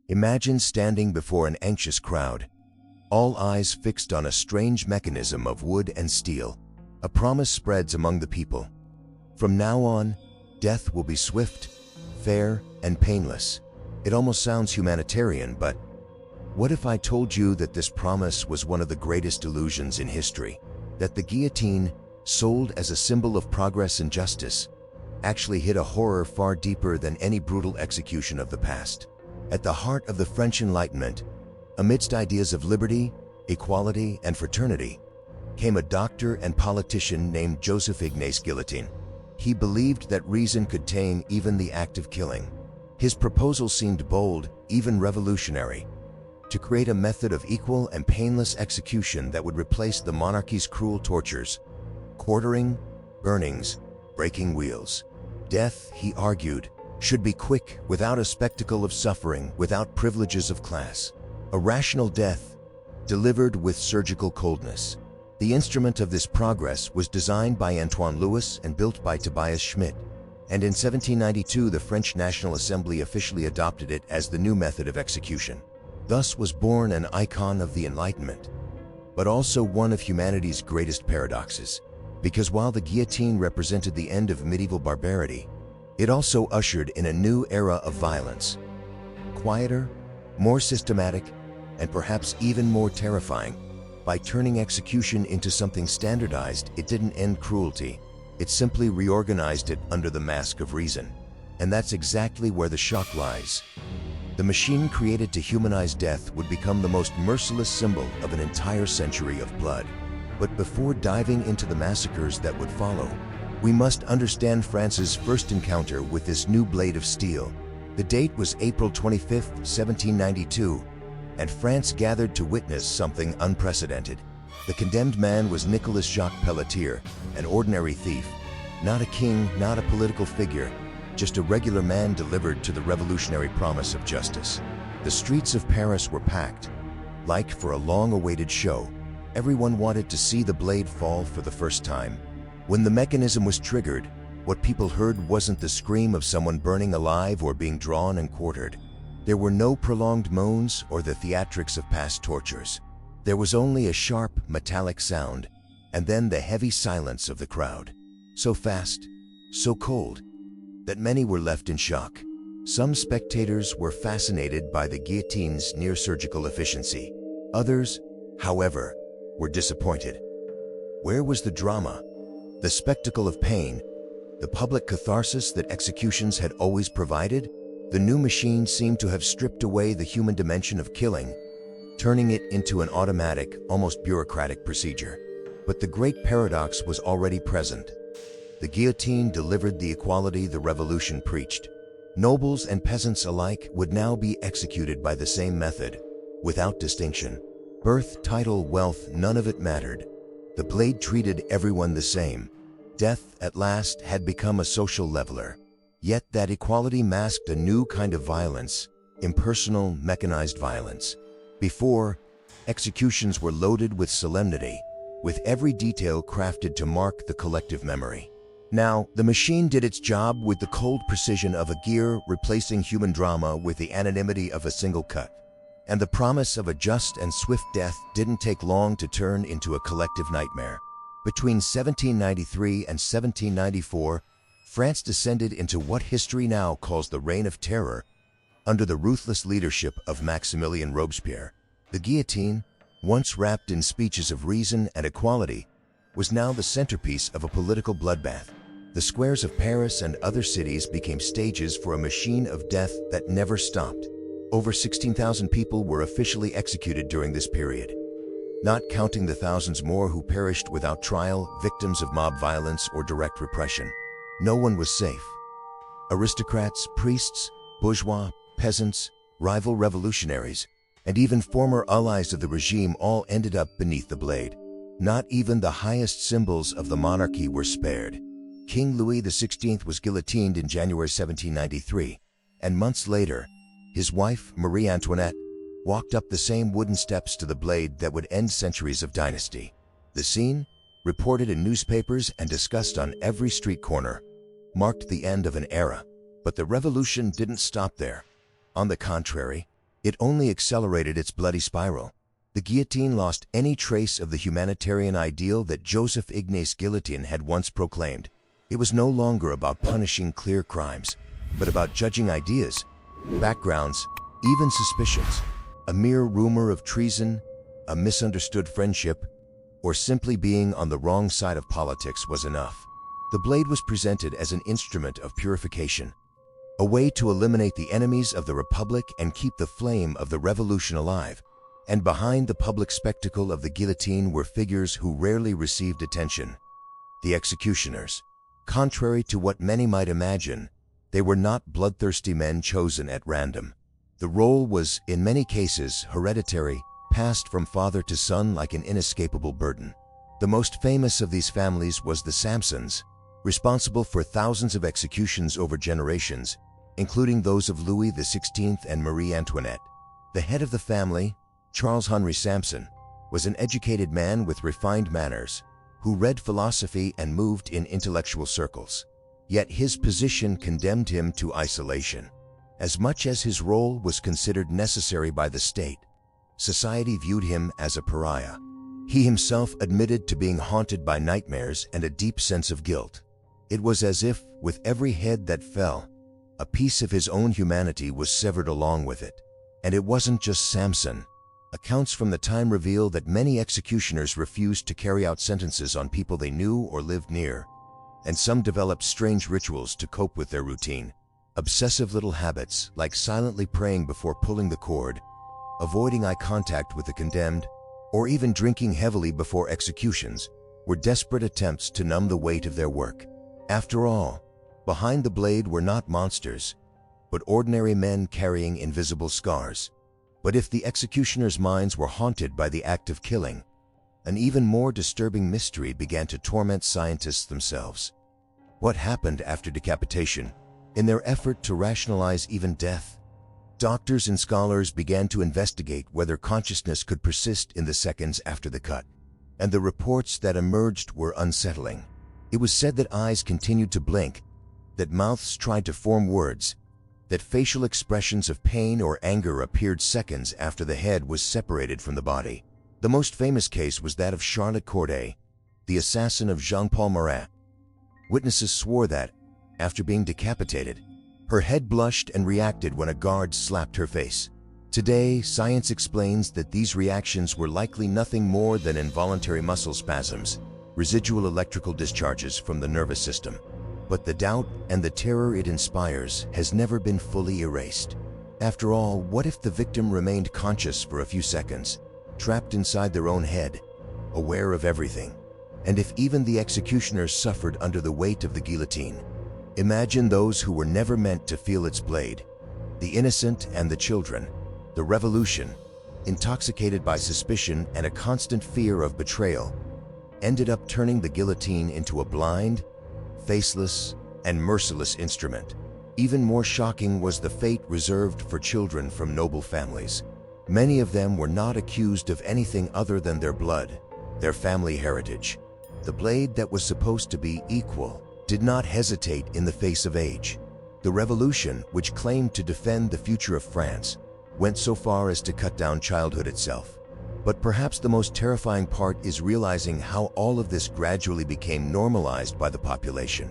Imagine standing before an anxious crowd, all eyes fixed on a strange mechanism of wood and steel. A promise spreads among the people. From now on, death will be swift, fair, and painless. It almost sounds humanitarian, but what if I told you that this promise was one of the greatest illusions in history? That the guillotine, sold as a symbol of progress and justice, actually hid a horror far deeper than any brutal execution of the past. At the heart of the French Enlightenment, amidst ideas of liberty, equality, and fraternity, came a doctor and politician named Joseph Ignace Guillotine. He believed that reason could tame even the act of killing. His proposal seemed bold, even revolutionary, to create a method of equal and painless execution that would replace the monarchy's cruel tortures: quartering, burnings, breaking wheels. Death, he argued, should be quick, without a spectacle of suffering, without privileges of class. A rational death, delivered with surgical coldness. The instrument of this progress was designed by Antoine Louis and built by Tobias Schmidt, and in 1792 the French National Assembly officially adopted it as the new method of execution. Thus was born an icon of the Enlightenment, but also one of humanity's greatest paradoxes. Because while the guillotine represented the end of medieval barbarity, it also ushered in a new era of violence. Quieter, more systematic, and perhaps even more terrifying. By turning execution into something standardized, it didn't end cruelty. It simply reorganized it under the mask of reason. And that's exactly where the shock lies. The machine created to humanize death would become the most merciless symbol of an entire century of blood. But before diving into the massacres that would follow, we must understand France's first encounter with this new blade of steel. The date was April 25, 1792, and France gathered to witness something unprecedented. The condemned man was Nicolas Jacques Pelletier, an ordinary thief. Not a king, not a political figure, just a regular man delivered to the revolutionary promise of justice. The streets of Paris were packed, like for a long-awaited show. Everyone wanted to see the blade fall for the first time. When the mechanism was triggered, what people heard wasn't the scream of someone burning alive or being drawn and quartered. There were no prolonged moans or the theatrics of past tortures. There was only a sharp, metallic sound, and then the heavy silence of the crowd. So fast, so cold, that many were left in shock. Some spectators were fascinated by the guillotine's near-surgical efficiency. Others, however, were disappointed. Where was the drama, the spectacle of pain, the public catharsis that executions had always provided? The new machine seemed to have stripped away the human dimension of killing, turning it into an automatic, almost bureaucratic procedure. But the great paradox was already present. The guillotine delivered the equality the revolution preached. Nobles and peasants alike would now be executed by the same method, without distinction. Birth, title, wealth, none of it mattered. The blade treated everyone the same. Death, at last, had become a social leveler. Yet that equality masked a new kind of violence, impersonal, mechanized violence. Before, executions were loaded with solemnity, with every detail crafted to mark the collective memory. Now, the machine did its job with the cold precision of a gear, replacing human drama with the anonymity of a single cut. And the promise of a just and swift death didn't take long to turn into a collective nightmare. Between 1793 and 1794, France descended into what history now calls the Reign of Terror, under the ruthless leadership of Maximilien Robespierre. The guillotine, once wrapped in speeches of reason and equality, was now the centerpiece of a political bloodbath. The squares of Paris and other cities became stages for a machine of death that never stopped. Over 16,000 people were officially executed during this period, not counting the thousands more who perished without trial, victims of mob violence or direct repression. No one was safe. Aristocrats, priests, bourgeois, peasants, rival revolutionaries, and even former allies of the regime all ended up beneath the blade. Not even the highest symbols of the monarchy were spared. King Louis XVI was guillotined in January 1793, and months later, his wife, Marie Antoinette, walked up the same wooden steps to the blade that would end centuries of dynasty. The scene, reported in newspapers and discussed on every street corner, marked the end of an era. But the revolution didn't stop there. On the contrary, It only accelerated its bloody spiral. The guillotine lost any trace of the humanitarian ideal that Joseph Ignace Guillotine had once proclaimed. It was no longer about punishing clear crimes, but about judging ideas, backgrounds, even suspicions. A mere rumor of treason, a misunderstood friendship, or simply being on the wrong side of politics was enough. The blade was presented as an instrument of purification, a way to eliminate the enemies of the Republic and keep the flame of the revolution alive. And behind the public spectacle of the guillotine were figures who rarely received attention: the executioners. Contrary to what many might imagine, they were not bloodthirsty men chosen at random. The role was, in many cases, hereditary, passed from father to son like an inescapable burden. The most famous of these families was the Sansons, responsible for thousands of executions over generations, including those of Louis XVI and Marie Antoinette. The head of the family, Charles Henry Sanson, was an educated man with refined manners, who read philosophy and moved in intellectual circles. Yet his position condemned him to isolation. As much as his role was considered necessary by the state, society viewed him as a pariah. He himself admitted to being haunted by nightmares and a deep sense of guilt. It was as if, with every head that fell, a piece of his own humanity was severed along with it. And it wasn't just Sanson. Accounts from the time reveal that many executioners refused to carry out sentences on people they knew or lived near, and some developed strange rituals to cope with their routine. Obsessive little habits, like silently praying before pulling the cord, avoiding eye contact with the condemned, or even drinking heavily before executions, were desperate attempts to numb the weight of their work. After all, behind the blade were not monsters, but ordinary men carrying invisible scars. But if the executioners' minds were haunted by the act of killing, an even more disturbing mystery began to torment scientists themselves. What happened after decapitation? In their effort to rationalize even death, doctors and scholars began to investigate whether consciousness could persist in the seconds after the cut. And the reports that emerged were unsettling. It was said that eyes continued to blink, that mouths tried to form words, that facial expressions of pain or anger appeared seconds after the head was separated from the body. The most famous case was that of Charlotte Corday, the assassin of Jean-Paul Marat. Witnesses swore that, after being decapitated, her head blushed and reacted when a guard slapped her face. Today, science explains that these reactions were likely nothing more than involuntary muscle spasms, residual electrical discharges from the nervous system. But the doubt and the terror it inspires has never been fully erased. After all, what if the victim remained conscious for a few seconds, trapped inside their own head, aware of everything? And if even the executioners suffered under the weight of the guillotine? Imagine those who were never meant to feel its blade, the innocent and the children. The revolution, intoxicated by suspicion and a constant fear of betrayal, ended up turning the guillotine into a blind, faceless, and merciless instrument. Even more shocking was the fate reserved for children from noble families. Many of them were not accused of anything other than their blood, their family heritage. The blade that was supposed to be equal did not hesitate in the face of age. The revolution, which claimed to defend the future of France, went so far as to cut down childhood itself. But perhaps the most terrifying part is realizing how all of this gradually became normalized by the population.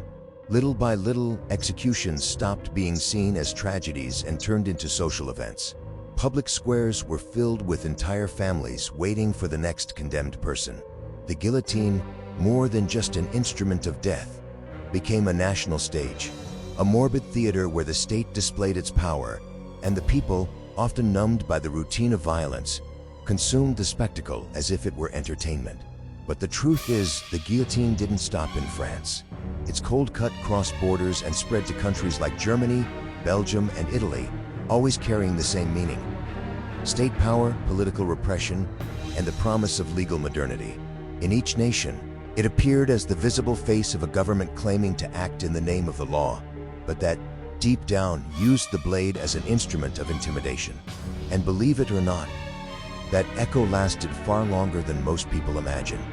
Little by little, executions stopped being seen as tragedies and turned into social events. Public squares were filled with entire families waiting for the next condemned person. The guillotine, more than just an instrument of death, became a national stage, a morbid theater where the state displayed its power, and the people, often numbed by the routine of violence, consumed the spectacle as if it were entertainment. But the truth is, the guillotine didn't stop in France. Its cold cut crossed borders and spread to countries like Germany, Belgium, and Italy, always carrying the same meaning: state power, political repression, and the promise of legal modernity. In each nation, it appeared as the visible face of a government claiming to act in the name of the law, but that, deep down, used the blade as an instrument of intimidation. And believe it or not, that echo lasted far longer than most people imagine.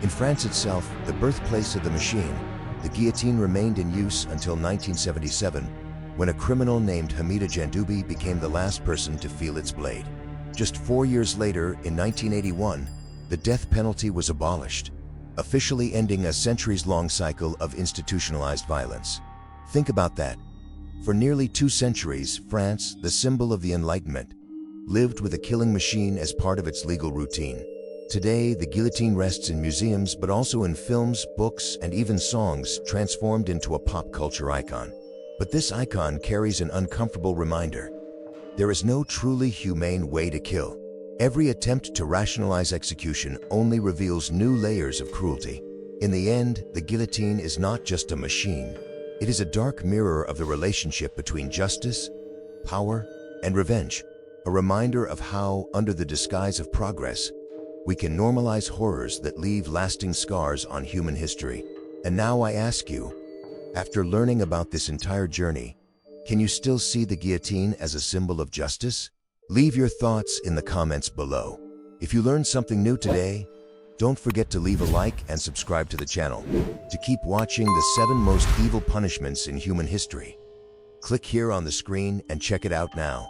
In France itself, the birthplace of the machine, the guillotine remained in use until 1977, when a criminal named Hamida Jandoubi became the last person to feel its blade. Just 4 years later, in 1981, the death penalty was abolished, officially ending a centuries-long cycle of institutionalized violence. Think about that. For nearly 2 centuries, France, the symbol of the Enlightenment, lived with a killing machine as part of its legal routine. Today, the guillotine rests in museums, but also in films, books, and even songs, transformed into a pop culture icon. But this icon carries an uncomfortable reminder. There is no truly humane way to kill. Every attempt to rationalize execution only reveals new layers of cruelty. In the end, the guillotine is not just a machine. It is a dark mirror of the relationship between justice, power, and revenge. A reminder of how, under the disguise of progress, we can normalize horrors that leave lasting scars on human history. And now I ask you, after learning about this entire journey, can you still see the guillotine as a symbol of justice? Leave your thoughts in the comments below. If you learned something new today, don't forget to leave a like and subscribe to the channel to keep watching the 7 most evil punishments in human history. Click here on the screen and check it out now.